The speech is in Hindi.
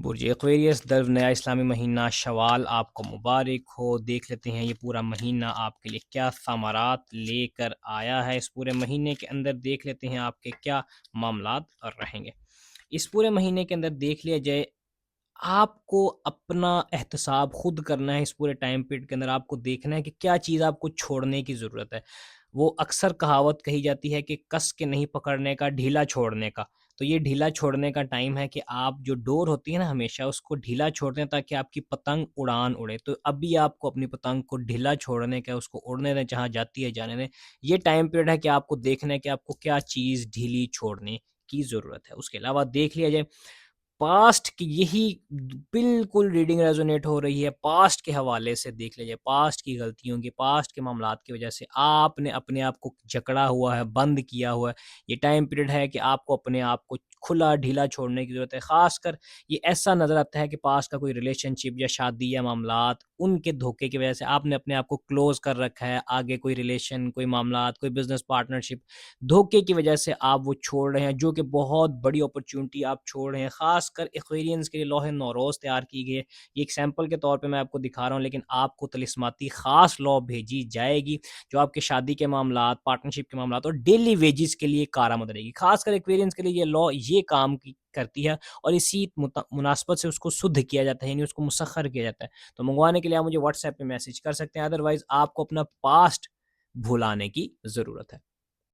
बुर्ज एक्वेरियस दर्व नया इस्लामी महीना शवाल आपको मुबारक हो। देख लेते हैं ये पूरा महीना आपके लिए क्या समारात लेकर आया है। इस पूरे महीने के अंदर देख लेते हैं आपके क्या मामलात रहेंगे। इस पूरे महीने के अंदर देख लिया जाए, आपको अपना एहतसाब खुद करना है। इस पूरे टाइम पीरियड के अंदर आपको देखना है कि क्या चीज़ आपको छोड़ने की ज़रूरत है। वो अक्सर कहावत कही जाती है कि कस के नहीं पकड़ने का, ढीला छोड़ने का। तो ये ढीला छोड़ने का टाइम है कि आप जो डोर होती है ना, हमेशा उसको ढीला छोड़ दें ताकि आपकी पतंग उड़ान उड़े। तो अभी आपको अपनी पतंग को ढीला छोड़ने का, उसको उड़ने दें, जहाँ जाती है जाने दें। ये टाइम पीरियड है कि आपको देखना है कि आपको क्या चीज़ ढीली छोड़ने की ज़रूरत है। उसके अलावा देख लिया जाए, पास्ट की यही बिल्कुल रीडिंग रेजोनेट हो रही है। पास्ट के हवाले से देख लीजिए, पास्ट की गलतियों की, पास्ट के मामलात की वजह से आपने अपने आप को जकड़ा हुआ है, बंद किया हुआ है। ये टाइम पीरियड है कि आपको अपने आप को खुला ढीला छोड़ने की ज़रूरत है। ख़ासकर ये ऐसा नज़र आता है कि पास्ट का कोई रिलेशनशिप या शादी या मामलात, उनके धोखे की वजह से आपने अपने आप को क्लोज़ कर रखा है। आगे कोई रिलेशन, कोई मामलात, कोई बिज़नेस पार्टनरशिप, धोखे की वजह से आप वो छोड़ रहे हैं, जो कि बहुत बड़ी अपॉर्चुनिटी आप छोड़ रहे हैं। ख़ासकर एक्वेरियंस के लिए लौह नौरोज़ तैयार की गई है। ये एक सैंपल के तौर पे मैं आपको दिखा रहा हूँ, लेकिन आपको तिलिस्माती ख़ास लॉ भेजी जाएगी, जो आपके शादी के मामलात, पार्टनरशिप के मामलात और डेली वेजेस के लिए कारआमद रहेगी। ख़ासकर एक्वेरियंस के लिए ये लॉ ये काम की करती है, और इसी मुनासबत से उसको शुद्ध किया जाता है, यानी उसको मुसख्खर किया जाता है। तो मंगवाने के लिए आप मुझे व्हाट्सएप पे मैसेज कर सकते हैं। अदरवाइज़ आपको अपना पास्ट भुलाने की ज़रूरत है।